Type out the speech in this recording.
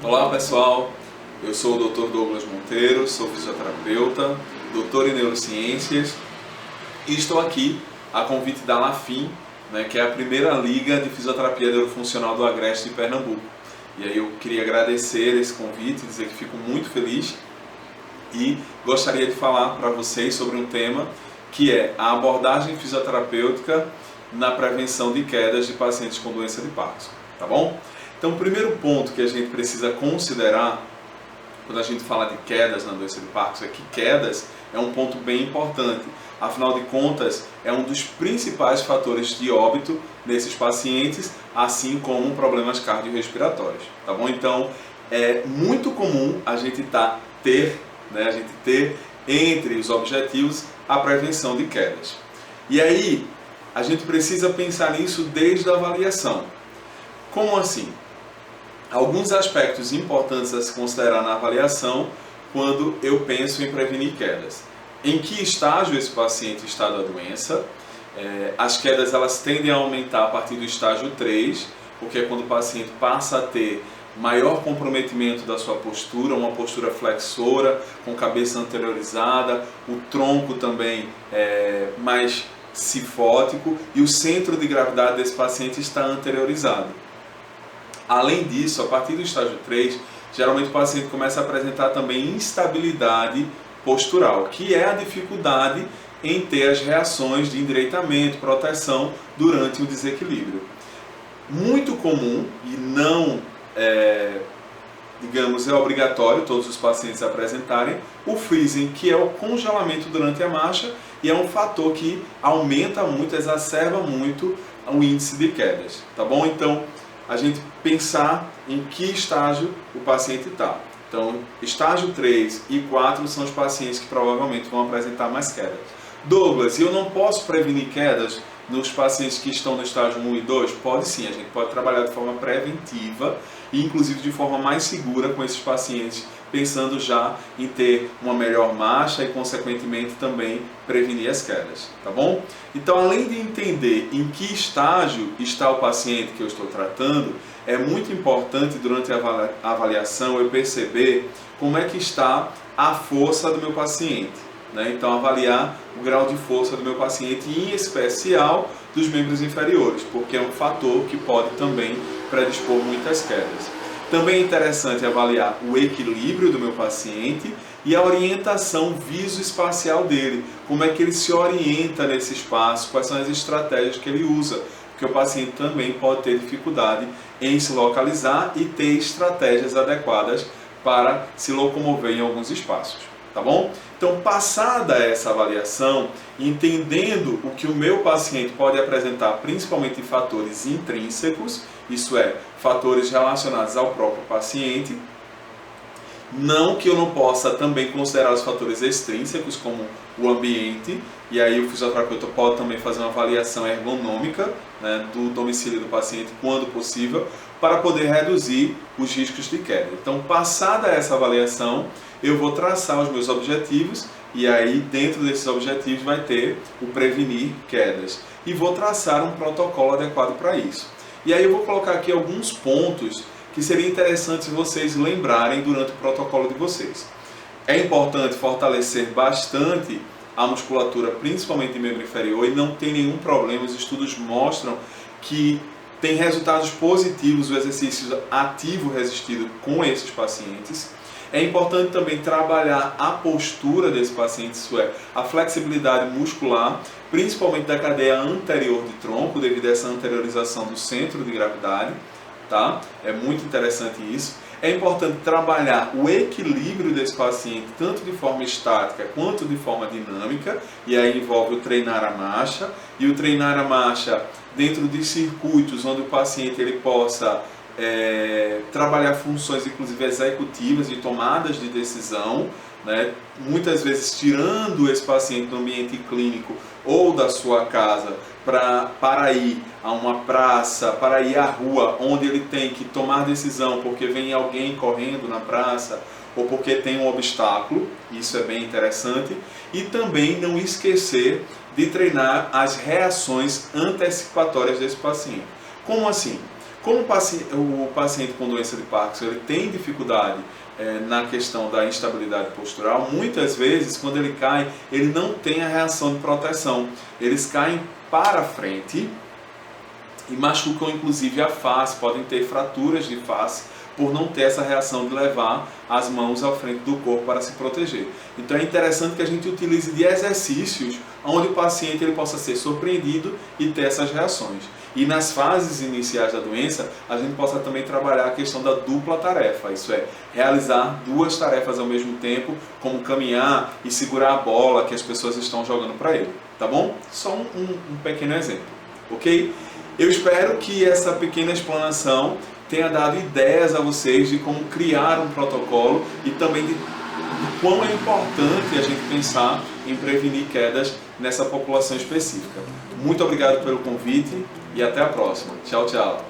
Olá pessoal, eu sou o Dr. Douglas Monteiro, sou fisioterapeuta, doutor em neurociências e estou aqui a convite da LAFIM, que é a primeira liga de fisioterapia neurofuncional do Agreste de Pernambuco. E aí eu queria agradecer esse convite, dizer que fico muito feliz e gostaria de falar para vocês sobre um tema que é a abordagem fisioterapêutica na prevenção de quedas de pacientes com doença de Parkinson, tá bom? Então, o primeiro ponto que a gente precisa considerar quando a gente fala de quedas na doença de Parkinson é que quedas é um ponto bem importante. Afinal de contas, é um dos principais fatores de óbito nesses pacientes, assim como problemas cardiorrespiratórios, tá bom? Então, é muito comum a gente ter entre os objetivos a prevenção de quedas. E aí, a gente precisa pensar nisso desde a avaliação. Como assim? Alguns aspectos importantes a se considerar na avaliação quando eu penso em prevenir quedas. Em que estágio esse paciente está da doença? As quedas elas tendem a aumentar a partir do estágio 3, porque é quando o paciente passa a ter maior comprometimento da sua postura, uma postura flexora, com cabeça anteriorizada, o tronco também mais cifótico e o centro de gravidade desse paciente está anteriorizado. Além disso, a partir do estágio 3, geralmente o paciente começa a apresentar também instabilidade postural, que é a dificuldade em ter as reações de endireitamento, proteção durante o desequilíbrio. Muito comum e não é obrigatório todos os pacientes apresentarem o freezing, que é o congelamento durante a marcha e é um fator que aumenta muito, exacerba muito o índice de quedas, tá bom? Então, a gente pensar em que estágio o paciente está. Então, estágio 3 e 4 são os pacientes que provavelmente vão apresentar mais quedas. Douglas, eu não posso prevenir quedas nos pacientes que estão no estágio 1 e 2? Pode sim, a gente pode trabalhar de forma preventiva e inclusive de forma mais segura com esses pacientes, pensando já em ter uma melhor marcha e consequentemente também prevenir as quedas, tá bom? Então, além de entender em que estágio está o paciente que eu estou tratando, é muito importante durante a avaliação eu perceber como é que está a força do meu paciente. Então, avaliar o grau de força do meu paciente, em especial dos membros inferiores, porque é um fator que pode também predispor muitas quedas. Também é interessante avaliar o equilíbrio do meu paciente e a orientação visoespacial dele, como é que ele se orienta nesse espaço, quais são as estratégias que ele usa, porque o paciente também pode ter dificuldade em se localizar e ter estratégias adequadas para se locomover em alguns espaços. Tá bom? Então, passada essa avaliação, entendendo o que o meu paciente pode apresentar, principalmente fatores intrínsecos, isso é, fatores relacionados ao próprio paciente, não que eu não possa também considerar os fatores extrínsecos, como o ambiente, e aí o fisioterapeuta pode também fazer uma avaliação ergonômica do domicílio do paciente, quando possível, para poder reduzir os riscos de queda. Então, passada essa avaliação, eu vou traçar os meus objetivos e aí dentro desses objetivos vai ter o prevenir quedas. E vou traçar um protocolo adequado para isso. E aí eu vou colocar aqui alguns pontos que seria interessante vocês lembrarem durante o protocolo de vocês. É importante fortalecer bastante a musculatura, principalmente em membro inferior, e não tem nenhum problema. Os estudos mostram que tem resultados positivos o exercício ativo resistido com esses pacientes. É importante também trabalhar a postura desse paciente, isso é, a flexibilidade muscular, principalmente da cadeia anterior de tronco, devido a essa anteriorização do centro de gravidade, tá? É muito interessante isso. É importante trabalhar o equilíbrio desse paciente, tanto de forma estática quanto de forma dinâmica, e aí envolve o treinar a marcha, e o treinar a marcha dentro de circuitos onde o paciente ele possa trabalhar funções, inclusive executivas, de tomadas de decisão, muitas vezes tirando esse paciente do ambiente clínico ou da sua casa para ir a uma praça, para ir à rua, onde ele tem que tomar decisão porque vem alguém correndo na praça ou porque tem um obstáculo. Isso é bem interessante. E também não esquecer de treinar as reações antecipatórias desse paciente. Como assim? Como o paciente com doença de Parkinson ele tem dificuldade na questão da instabilidade postural, muitas vezes quando ele cai, ele não tem a reação de proteção. Eles caem para frente e machucam inclusive a face, podem ter fraturas de face por não ter essa reação de levar as mãos à frente do corpo para se proteger. Então é interessante que a gente utilize de exercícios onde o paciente ele possa ser surpreendido e ter essas reações. E nas fases iniciais da doença, a gente possa também trabalhar a questão da dupla tarefa, isso é, realizar duas tarefas ao mesmo tempo, como caminhar e segurar a bola que as pessoas estão jogando para ele, tá bom? Só um pequeno exemplo, ok? Eu espero que essa pequena explanação tenha dado ideias a vocês de como criar um protocolo e também de quão é importante a gente pensar em prevenir quedas nessa população específica. Muito obrigado pelo convite e até a próxima. Tchau, tchau.